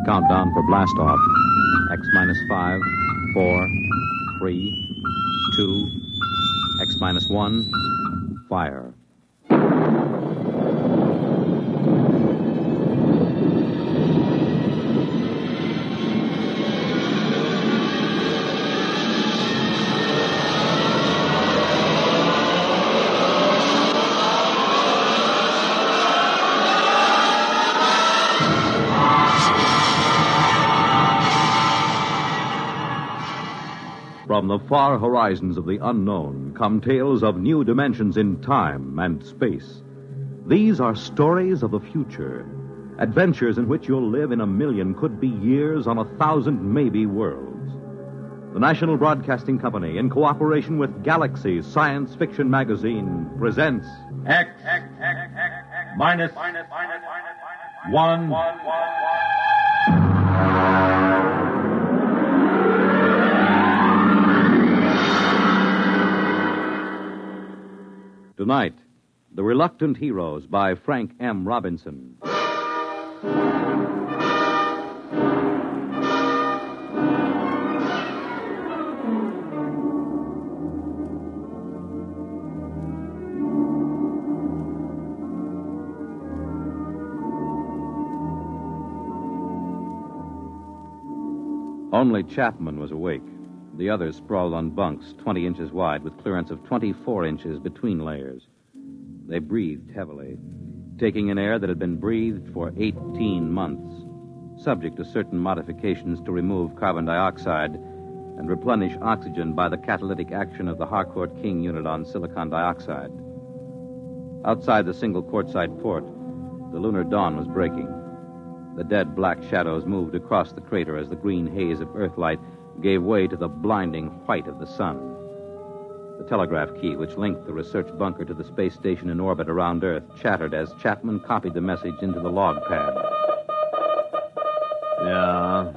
Countdown for blast off. X minus 5, 4, 3, 2, X minus 1, fire. From the far horizons of the unknown come tales of new dimensions in time and space. These are stories of the future, adventures in which you'll live in a million could-be years on 1,000 maybe worlds. The National Broadcasting Company, in cooperation with Galaxy Science Fiction Magazine, presents X minus 1. Tonight, The Reluctant Heroes by Frank M. Robinson. Only Chapman was awake. The others sprawled on bunks 20 inches wide with clearance of 24 inches between layers. They breathed heavily, taking in air that had been breathed for 18 months, subject to certain modifications to remove carbon dioxide and replenish oxygen by the catalytic action of the Harcourt King unit on silicon dioxide. Outside the single quartzite port, the lunar dawn was breaking. The dead black shadows moved across the crater as the green haze of Earthlight gave way to the blinding white of the sun. The telegraph key, which linked the research bunker to the space station in orbit around Earth, chattered as Chapman copied the message into the log pad. Yeah.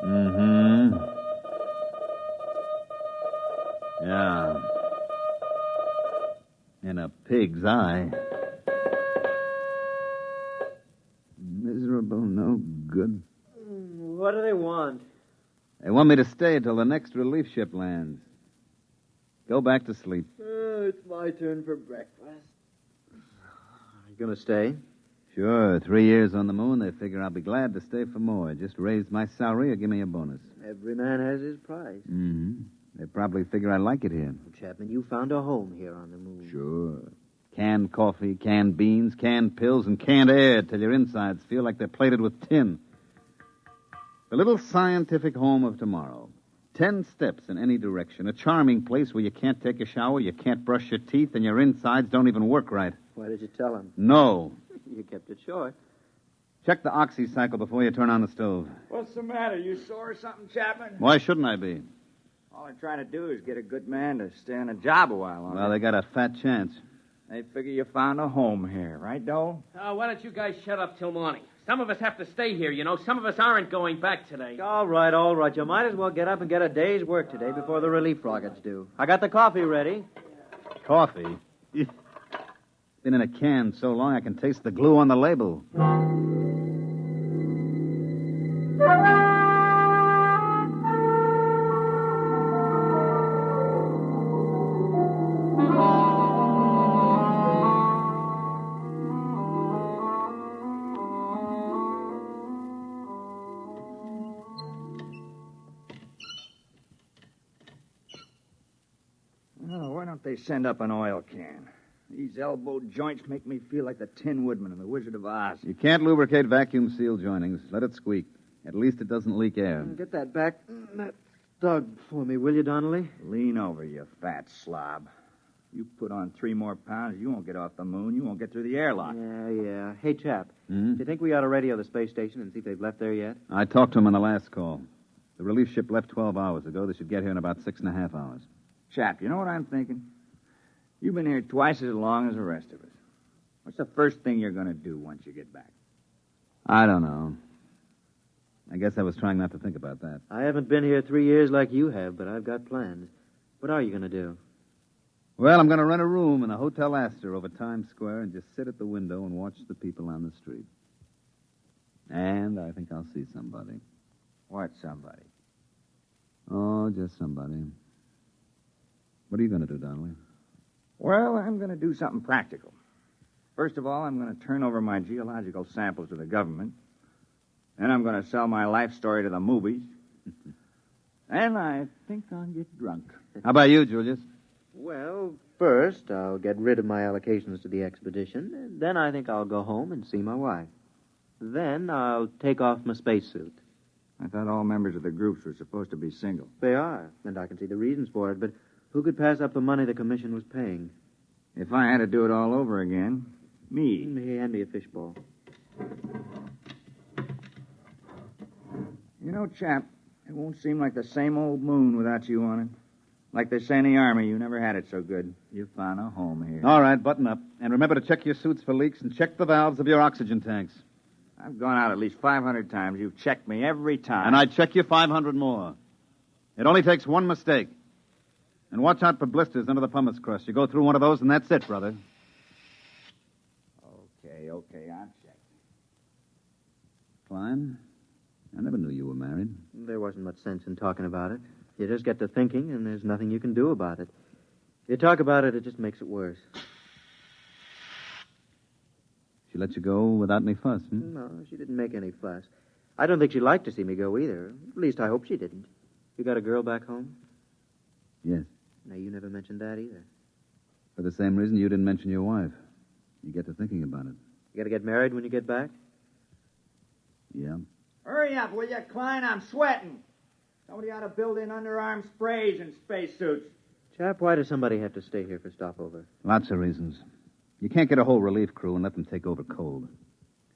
Mm-hmm. Yeah. In a pig's eye. Miserable, no good. What do they want? They want me to stay till the next relief ship lands. Go back to sleep. It's my turn for breakfast. Are you going to stay? Sure. 3 years on the moon, they figure I'll be glad to stay for more. Just raise my salary or give me a bonus. Every man has his price. Mm-hmm. They probably figure I like it here. Well, Chapman, you found a home here on the moon. Sure. Canned coffee, canned beans, canned pills, and canned air till your insides feel like they're plated with tin. The little scientific home of tomorrow. 10 steps in any direction. A charming place where you can't take a shower, you can't brush your teeth, and your insides don't even work right. Why did you tell him? No. You kept it short. Check the oxy cycle before you turn on the stove. What's the matter? You sore or something, Chapman? Why shouldn't I be? All I'm trying to do is get a good man to stay on a job a while longer. Well, they got a fat chance. They figure you found a home here, right, Dole? Why don't you guys shut up till morning? Some of us have to stay here, you know. Some of us aren't going back today. All right. You might as well get up and get a day's work today before the relief rockets do. I got the coffee ready. Coffee? It's been in a can so long I can taste the glue on the label. Why don't they send up an oil can? These elbow joints make me feel like the Tin Woodman in The Wizard of Oz. You can't lubricate vacuum seal joinings. Let it squeak. At least it doesn't leak air. Get that back. That Doug for me, will you, Donnelly? Lean over, you fat slob. You put on 3 more pounds, you won't get off the moon. You won't get through the airlock. Yeah. Hey, chap, do you think we ought to radio the space station and see if they've left there yet? I talked to him on the last call. The relief ship left 12 hours ago. They should get here in about 6.5 hours. Chap, you know what I'm thinking? You've been here twice as long as the rest of us. What's the first thing you're going to do once you get back? I don't know. I guess I was trying not to think about that. I haven't been here 3 years like you have, but I've got plans. What are you going to do? Well, I'm going to rent a room in the Hotel Astor over Times Square and just sit at the window and watch the people on the street. And I think I'll see somebody. What somebody? Oh, just somebody. What are you going to do, Donnelly? Well, I'm going to do something practical. First of all, I'm going to turn over my geological samples to the government. Then I'm going to sell my life story to the movies. And I think I'll get drunk. How about you, Julius? Well, first, I'll get rid of my allocations to the expedition. And then I think I'll go home and see my wife. Then I'll take off my spacesuit. I thought all members of the groups were supposed to be single. They are, and I can see the reasons for it, but who could pass up the money the commission was paying? If I had to do it all over again, me. Hand me a fishbowl. You know, chap, it won't seem like the same old moon without you on it. Like they say in the Army, you never had it so good. You found a home here. All right, button up. And remember to check your suits for leaks and check the valves of your oxygen tanks. I've gone out at least 500 times. You've checked me every time. And I'd check you 500 more. It only takes one mistake. And watch out for blisters under the pumice crust. You go through one of those, and that's it, brother. Okay, I'll check. Klein, I never knew you were married. There wasn't much sense in talking about it. You just get to thinking, and there's nothing you can do about it. If you talk about it, it just makes it worse. She let you go without any fuss, No, she didn't make any fuss. I don't think she'd like to see me go either. At least I hope she didn't. You got a girl back home? Yes. No, you never mentioned that either. For the same reason you didn't mention your wife. You get to thinking about it. You got to get married when you get back? Yeah. Hurry up, will you, Klein? I'm sweating. Somebody ought to build in underarm sprays and spacesuits. Chap, why does somebody have to stay here for stopover? Lots of reasons. You can't get a whole relief crew and let them take over cold.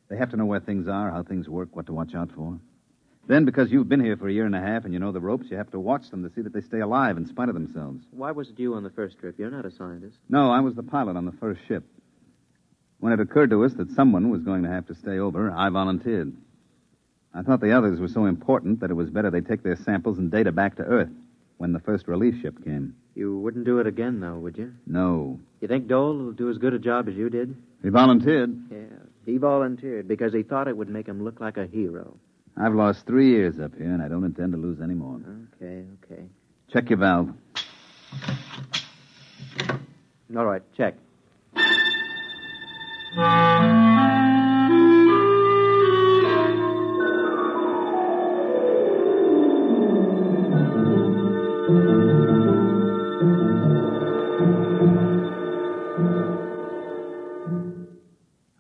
They have to know where things are, how things work, what to watch out for. Then, because you've been here for a year and a half and you know the ropes, you have to watch them to see that they stay alive in spite of themselves. Why was it you on the first trip? You're not a scientist. No, I was the pilot on the first ship. When it occurred to us that someone was going to have to stay over, I volunteered. I thought the others were so important that it was better they take their samples and data back to Earth when the first relief ship came. You wouldn't do it again, though, would you? No. You think Dole will do as good a job as you did? He volunteered. Yeah, he volunteered because he thought it would make him look like a hero. I've lost 3 years up here, and I don't intend to lose any more. Okay. Check your valve. All right, check.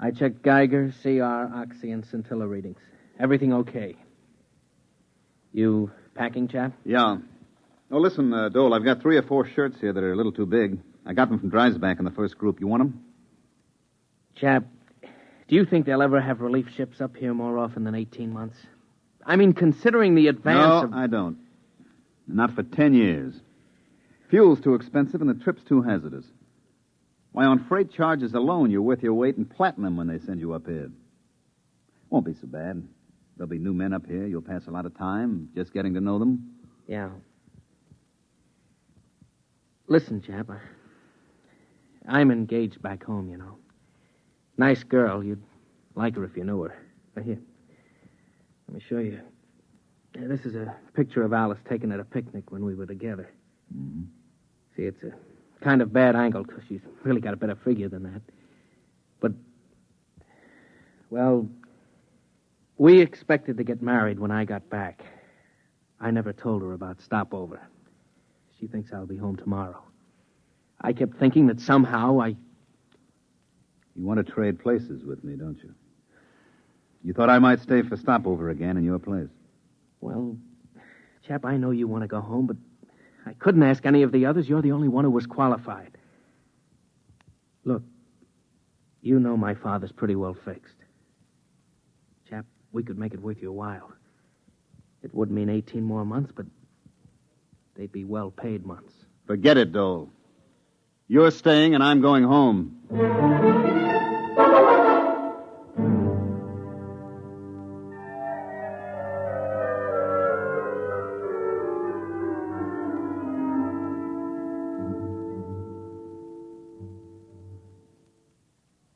I checked Geiger, CR, Oxy, and scintilla readings. Everything okay. You packing, chap? Yeah. Oh, listen, Dole, I've got 3 or 4 shirts here that are a little too big. I got them from Dreisbach in the first group. You want them? Chap, do you think they'll ever have relief ships up here more often than 18 months? I mean, considering the advance No, I don't. Not for 10 years. Fuel's too expensive and the trip's too hazardous. Why, on freight charges alone, you're worth your weight in platinum when they send you up here. Won't be so bad. There'll be new men up here. You'll pass a lot of time just getting to know them. Yeah. Listen, chap, I'm engaged back home, you know. Nice girl. You'd like her if you knew her. Here, let me show you. This is a picture of Alice taken at a picnic when we were together. Mm-hmm. See, it's a kind of bad angle because she's really got a better figure than that. But, well, we expected to get married when I got back. I never told her about stopover. She thinks I'll be home tomorrow. I kept thinking that somehow You want to trade places with me, don't you? You thought I might stay for stopover again in your place. Well, chap, I know you want to go home, but I couldn't ask any of the others. You're the only one who was qualified. Look, you know my father's pretty well fixed. Chap, we could make it worth your while. It would mean 18 more months, but they'd be well-paid months. Forget it, Dole. You're staying and I'm going home.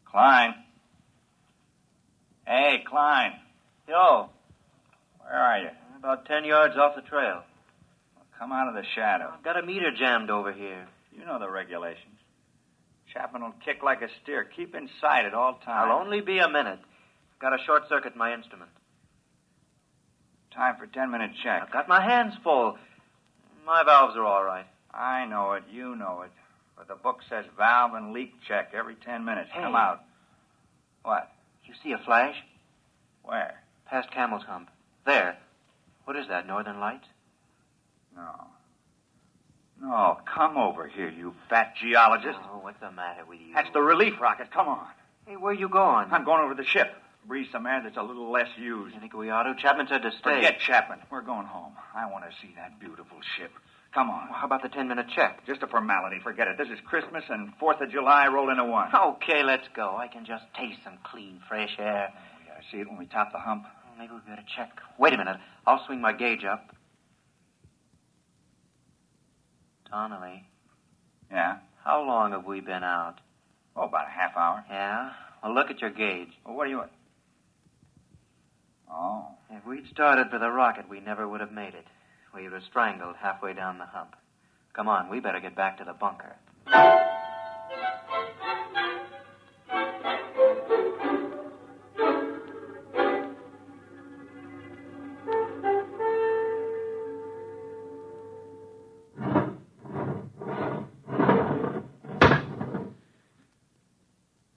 Klein. Hey, Klein. Yo, Where are you? about 10 yards off the trail. Come out of the shadow. I've got a meter jammed over here. You know the regulations. Chapman will kick like a steer. Keep inside at all times. I'll only be a minute. I've got a short circuit in my instrument. Time for 10-minute check. I've got my hands full. My valves are all right. I know it. You know it. But the book says valve and leak check every 10 minutes. Hey. Come out. What? You see a flash? Where? Past Camel's Hump. There. What is that, Northern Lights? No. No, come over here, you fat geologist. Oh, what's the matter with you? That's the relief rocket. Come on. Hey, where you going? I'm going over to the ship. Breathe some air that's a little less used. You think we ought to? Chapman said to stay. Forget Chapman. We're going home. I want to see that beautiful ship. Come on. Well, how about the 10-minute check? Just a formality. Forget it. This is Christmas and 4th of July roll into one. Okay, let's go. I can just taste some clean, fresh air. We gotta see it when we top the hump. Well, maybe we better check. Wait a minute. I'll swing my gauge up. Donnelly, Yeah? how long have we been out? Oh, about a half hour. Yeah? Well, look at your gauge. Well, what do you want? Oh. If we'd started for the rocket, we never would have made it. We would have strangled halfway down the hump. Come on, we better get back to the bunker.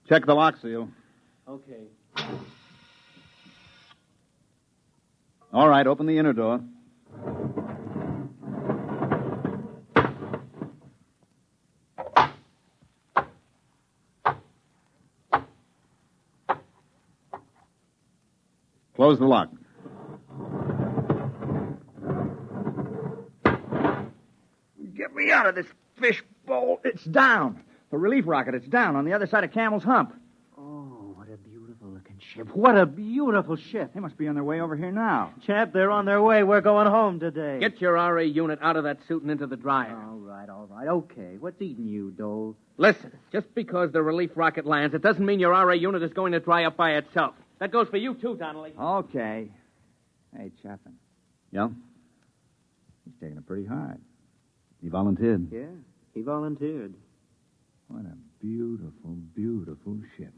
Check the lock seal. Okay. All right, open the inner door. Close the lock. Get me out of this fish bowl. It's down. The relief rocket, it's down on the other side of Camel's Hump. Oh, what a beautiful looking ship. What a beautiful ship. They must be on their way over here now. Chap, they're on their way. We're going home today. Get your RA unit out of that suit and into the dryer. All right. Okay. What's eating you, Dole? Listen, just because the relief rocket lands, it doesn't mean your RA unit is going to dry up by itself. That goes for you, too, Donnelly. Okay. Hey, Chapman, Yeah? he's taking it pretty hard. He volunteered. Yeah, he volunteered. What a beautiful, beautiful ship.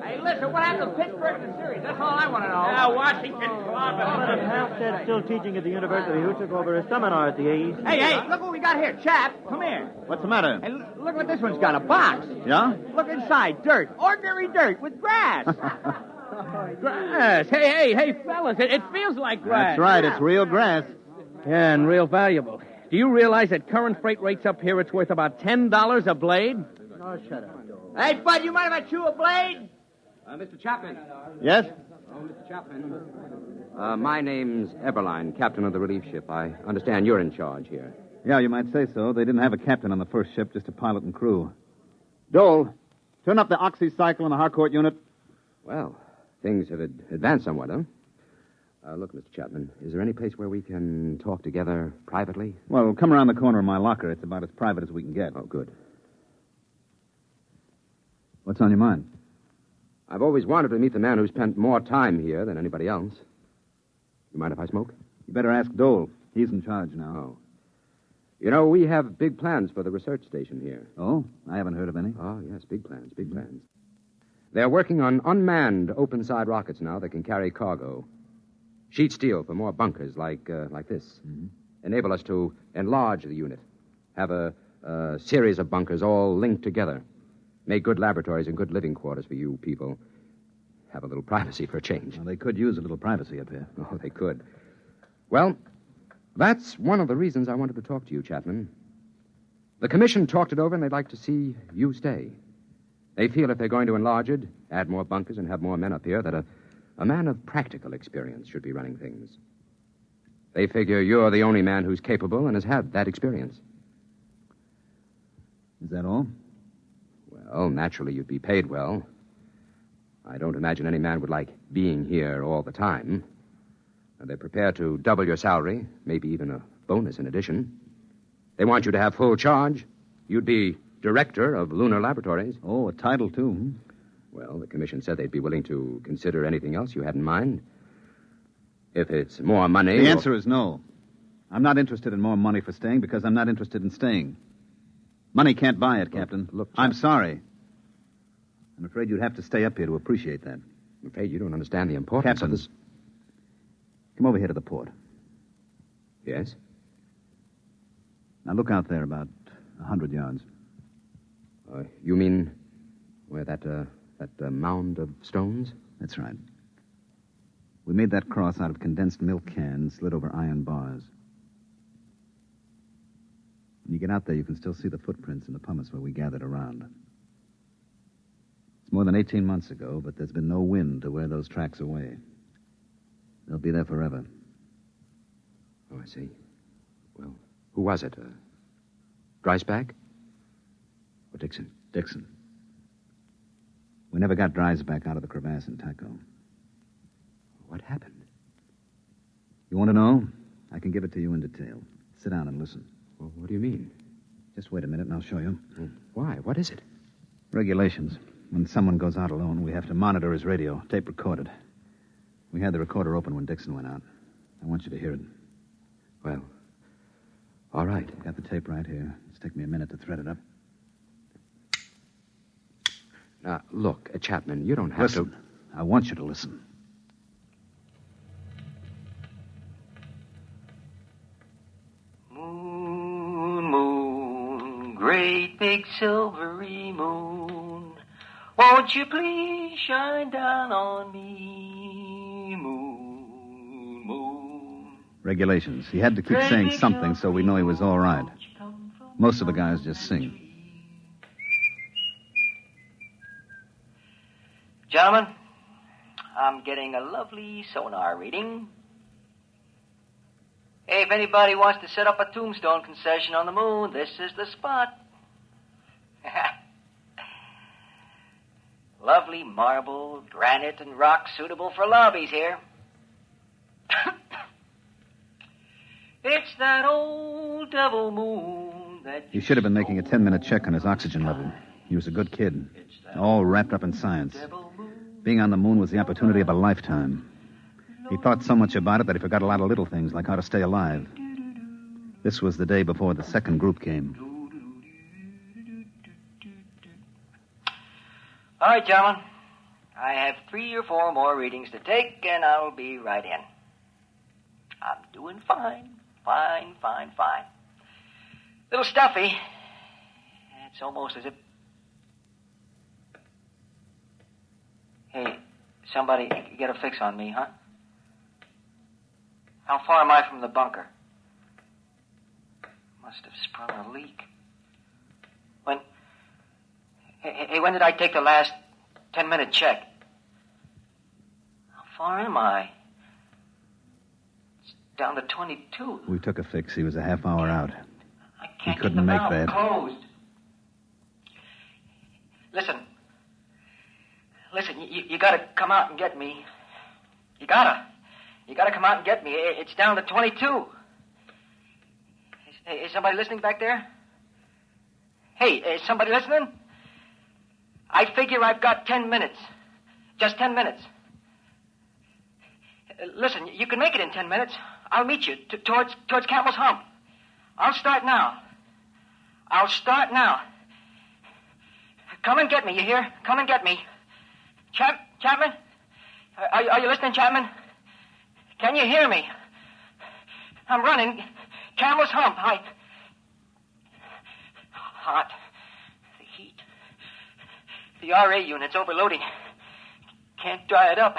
Hey, listen, what happened to Pittsburgh in the series? That's all I want to know. Yeah, Washington But if Halstead's still teaching at the university, who took over his seminar at the East? Hey, look what we got here. Chap, come here. What's the matter? Hey, look what this one's got, a box. Yeah? Look inside, dirt. Ordinary dirt with grass. Grass. Hey, fellas, it feels like grass. That's right, it's real grass. Yeah, and real valuable. Do you realize at current freight rates up here, it's worth about $10 a blade? Oh, shut up, Dole. Hey, Bud, you mind if I chew a blade? Mr. Chapman. Yes? Oh, Mr. Chapman. My name's Eberline, captain of the relief ship. I understand you're in charge here. Yeah, you might say so. They didn't have a captain on the first ship, just a pilot and crew. Dole, turn up the oxycycle in the Harcourt unit. Well, things have advanced somewhat, huh? Look, Mr. Chapman, is there any place where we can talk together privately? Well, come around the corner of my locker. It's about as private as we can get. Oh, good. What's on your mind? I've always wanted to meet the man who spent more time here than anybody else. You mind if I smoke? You better ask Dole. He's in charge now. Oh. You know, we have big plans for the research station here. Oh? I haven't heard of any. Oh, yes, big plans, big plans. They're working on unmanned open-side rockets now that can carry cargo. Sheet steel for more bunkers like this. Mm-hmm. Enable us to enlarge the unit. Have a series of bunkers all linked together. Make good laboratories and good living quarters for you people. Have a little privacy for a change. Well, they could use a little privacy up here. Oh, they could. Well, that's one of the reasons I wanted to talk to you, Chapman. The commission talked it over, and they'd like to see you stay. They feel if they're going to enlarge it, add more bunkers, and have more men up here, that a man of practical experience should be running things. They figure you're the only man who's capable and has had that experience. Is that all? Well, naturally, you'd be paid well. I don't imagine any man would like being here all the time. They're prepared to double your salary, maybe even a bonus in addition. They want you to have full charge. You'd be director of Lunar Laboratories. Oh, a title, too. Well, the commission said they'd be willing to consider anything else you had in mind. If it's more money... The answer is no. I'm not interested in more money for staying because I'm not interested in staying. Money can't buy it, Captain. Look, I'm sorry. I'm afraid you'd have to stay up here to appreciate that. I'm afraid you don't understand the importance Captain, of this. Come over here to the port. Yes? Now look out there about 100 yards. You mean where that mound of stones? That's right. We made that cross out of condensed milk cans slid over iron bars. When you get out there, you can still see the footprints in the pumice where we gathered around. It's more than 18 months ago, but there's been no wind to wear those tracks away. They'll be there forever. Oh, I see. Well, who was it? Dreisbach? Or Dixon? Dixon. We never got Dreisbach out of the crevasse in Taco. What happened? You want to know? I can give it to you in detail. Sit down and listen. Well, what do you mean? Just wait a minute and I'll show you. Why? What is it? Regulations. When someone goes out alone, we have to monitor his radio, tape recorded. We had the recorder open when Dixon went out. I want you to hear it. Well, all right. Got the tape right here. It's taken me a minute to thread it up. Now, look, Chapman, you don't have Listen. I want you to listen. Moon, moon, great big silvery moon, won't you please shine down on me, moon, moon. Regulations. He had to keep saying something so we know he was all right. Most of the guys just sing. Gentlemen, I'm getting a lovely sonar reading. Hey, if anybody wants to set up a tombstone concession on the moon, this is the spot. Lovely marble, granite, and rock suitable for lobbies here. It's that old devil moon that... He should have been making a 10-minute check on his oxygen level. He was a good kid, all wrapped up in science. Being on the moon was the opportunity of a lifetime. He thought so much about it that he forgot a lot of little things, like how to stay alive. This was the day before the second group came. All right, gentlemen. I have 3 or 4 more readings to take, and I'll be right in. I'm doing fine. Fine. Little stuffy. It's almost as if... Hey, somebody get a fix on me, huh? How far am I from the bunker? Must have sprung a leak. When... Hey, when did I take the last 10-minute check? How far am I? It's down to 22. We took a fix. He was a half hour out. I can't He couldn't get the make valve that. closed. Listen, you gotta come out and get me. You gotta come out and get me. It's down to 22. Is somebody listening back there? Hey, is somebody listening? I figure I've got 10 minutes. Just 10 minutes. Listen, you can make it in 10 minutes. I'll meet you towards Campbell's Hump. I'll start now. Come and get me, you hear? Come and get me. Chapman? Are you listening, Chapman? Can you hear me? I'm running. Campbell's Hump. Hot. The heat. The RA unit's overloading. Can't dry it up.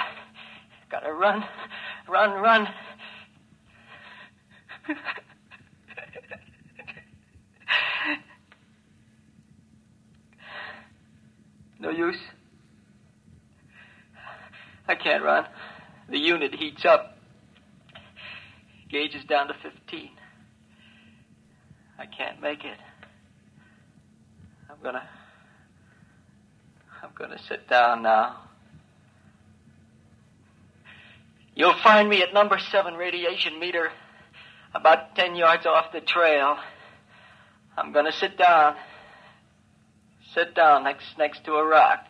Gotta run. No use. I can't run. The unit heats up. Gauge is down to 15. I can't make it. I'm going to sit down now. You'll find me at number 7 radiation meter, about 10 yards off the trail. I'm going to sit down. Sit down next to a rock.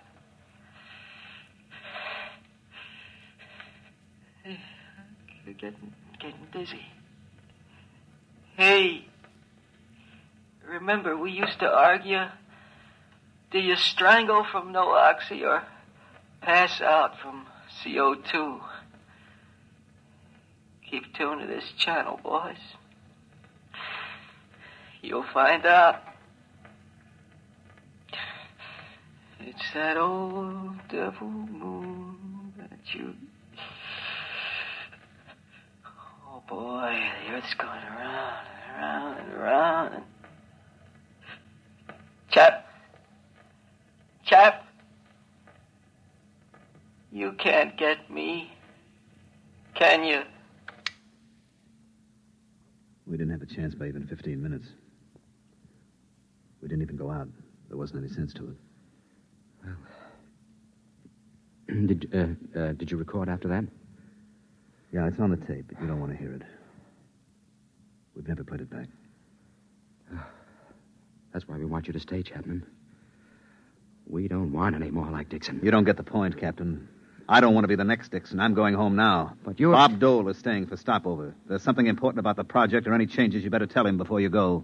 Getting dizzy. Hey, remember we used to argue? Do you strangle from no oxy or pass out from CO2? Keep tuned to this channel, boys. You'll find out. It's that old devil moon that you... Oh, boy, the Earth's going around and around and around. Chap, you can't get me, can you? We didn't have a chance by even 15 minutes. We didn't even go out. There wasn't any sense to it. Well, did you record after that? Yeah, it's on the tape, but you don't want to hear it. We've never played it back. That's why we want you to stay, Chapman. We don't want any more like Dixon. You don't get the point, Captain. I don't want to be the next Dixon. I'm going home now. But you're... Bob Dole is staying for stopover. If there's something important about the project or any changes, you better tell him before you go.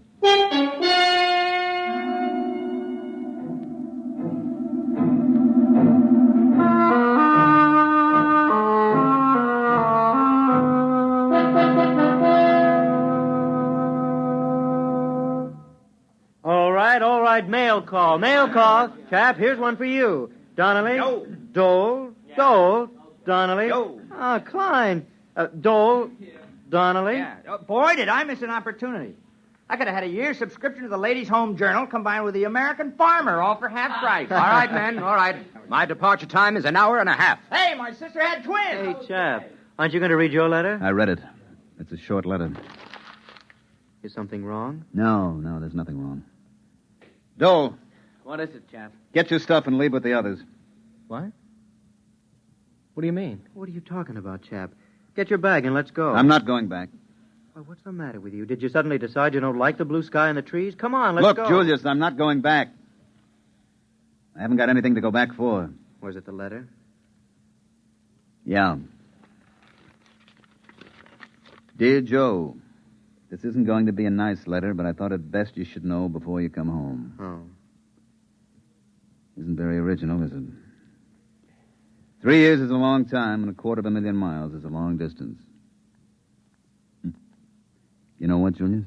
All right, mail call. Chap, here's one for you. Donnelly. Yo. Dole. Donnelly. Yo. Klein. Dole. Donnelly. Yeah. Boy, did I miss an opportunity. I could have had a year's subscription to the Ladies' Home Journal combined with the American Farmer, all for half price. All right, men, all right. My departure time is an hour and a half. Hey, my sister had twins. Hey, chap, aren't you going to read your letter? I read it. It's a short letter. Is something wrong? No, there's nothing wrong. Dole, What is it, chap? get your stuff and leave with the others. What? What do you mean? What are you talking about, chap? Get your bag and let's go. I'm not going back. Well, what's the matter with you? Did you suddenly decide you don't like the blue sky and the trees? Come on, let's Look, go. Julius, I'm not going back. I haven't got anything to go back for. Was it the letter? Yeah. Dear Joe, this isn't going to be a nice letter, but I thought it best you should know before you come home. Oh. Isn't very original, is it? 3 years is a long time, and 250,000 miles is a long distance. You know what, Julius?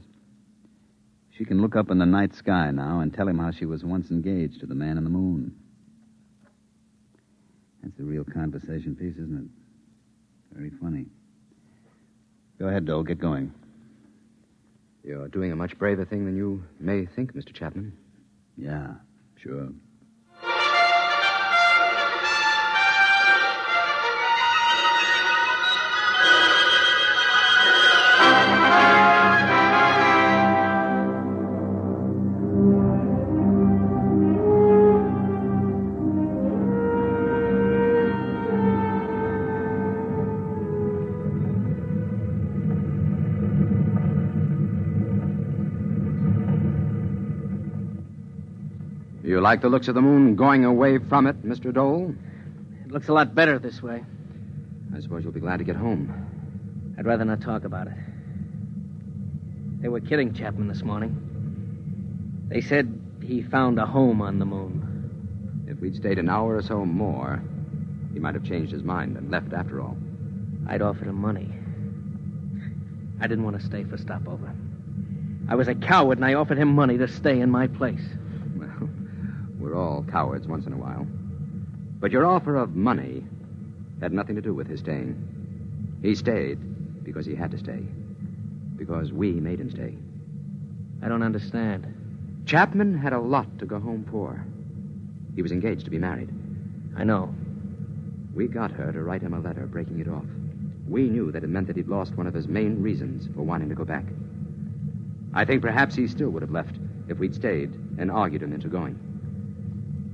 She can look up in the night sky now and tell him how she was once engaged to the man in the moon. That's a real conversation piece, isn't it? Very funny. Go ahead, Dole. Get going. You're doing a much braver thing than you may think, Mr. Chapman. Yeah, sure. You like the looks of the moon going away from it, Mr. Dole? It looks a lot better this way. I suppose you'll be glad to get home. I'd rather not talk about it. They were kidding Chapman this morning. They said he found a home on the moon. If we'd stayed an hour or so more, he might have changed his mind and left after all. I'd offered him money. I didn't want to stay for stopover. I was a coward, and I offered him money to stay in my place. Well, we're all cowards once in a while. But your offer of money had nothing to do with his staying. He stayed because he had to stay. Because we made him stay. I don't understand. Chapman had a lot to go home for. He was engaged to be married. I know. We got her to write him a letter breaking it off. We knew that it meant that he'd lost one of his main reasons for wanting to go back. I think perhaps he still would have left if we'd stayed and argued him into going.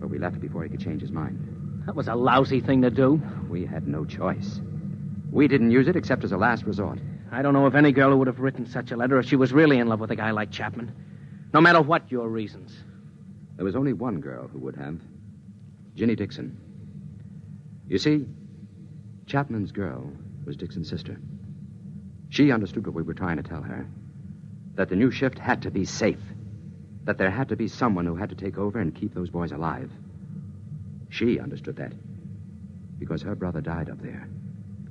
But we left before he could change his mind. That was a lousy thing to do. We had no choice. We didn't use it except as a last resort. I don't know of any girl who would have written such a letter if she was really in love with a guy like Chapman. No matter what your reasons. There was only one girl who would have. Ginny Dixon. You see, Chapman's girl was Dixon's sister. She understood what we were trying to tell her. That the new shift had to be safe. That there had to be someone who had to take over and keep those boys alive. She understood that. Because her brother died up there.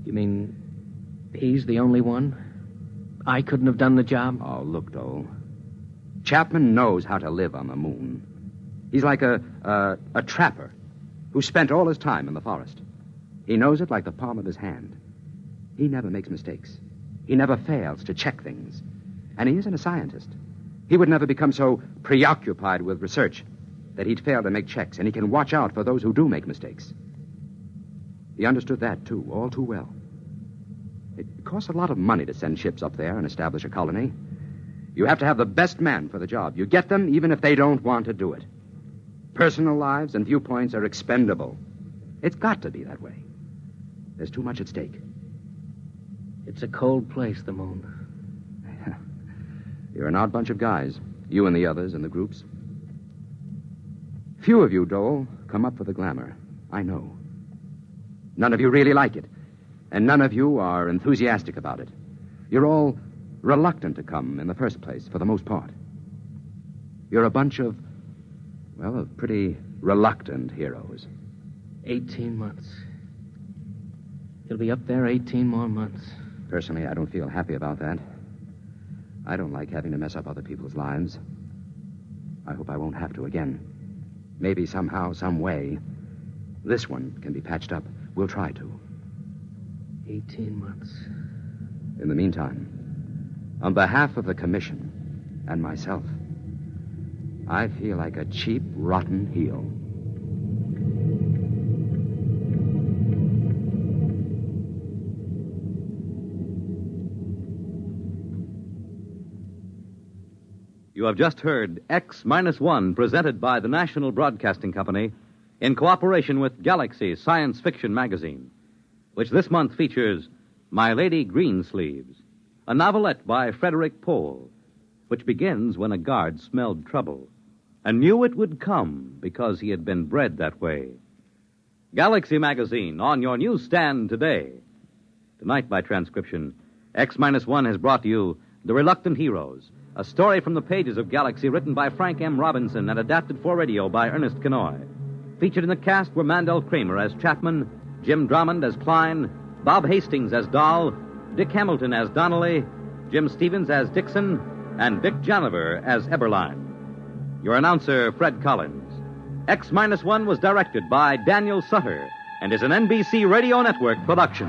You mean he's the only one? I couldn't have done the job? Oh, look, Dole. Chapman knows how to live on the moon. He's like a trapper who spent all his time in the forest. He knows it like the palm of his hand. He never makes mistakes. He never fails to check things. And he isn't a scientist. He would never become so preoccupied with research that he'd fail to make checks, and he can watch out for those who do make mistakes. He understood that, too, all too well. It costs a lot of money to send ships up there and establish a colony. You have to have the best man for the job. You get them even if they don't want to do it. Personal lives and viewpoints are expendable. It's got to be that way. There's too much at stake. It's a cold place, the moon. You're an odd bunch of guys. You and the others in the groups. Few of you, Dole, come up for the glamour. I know. None of you really like it. And none of you are enthusiastic about it. You're all reluctant to come in the first place, for the most part. You're a bunch of, well, of pretty reluctant heroes. 18 months. He'll be up there 18 more months. Personally, I don't feel happy about that. I don't like having to mess up other people's lives. I hope I won't have to again. Maybe somehow, some way, this one can be patched up. We'll try to. 18 months. In the meantime, on behalf of the Commission and myself, I feel like a cheap, rotten heel. You have just heard X-1, presented by the National Broadcasting Company in cooperation with Galaxy Science Fiction Magazine, which this month features My Lady Greensleeves, a novelette by Frederick Pohl, which begins when a guard smelled trouble and knew it would come because he had been bred that way. Galaxy Magazine, on your newsstand today. Tonight, by transcription, X-1 has brought you The Reluctant Heroes, a story from the pages of Galaxy written by Frank M. Robinson and adapted for radio by Ernest Kenoy. Featured in the cast were Mandel Kramer as Chapman, Jim Drummond as Klein, Bob Hastings as Dahl, Dick Hamilton as Donnelly, Jim Stevens as Dixon, and Dick Janiver as Eberline. Your announcer, Fred Collins. X-1 was directed by Daniel Sutter and is an NBC Radio Network production.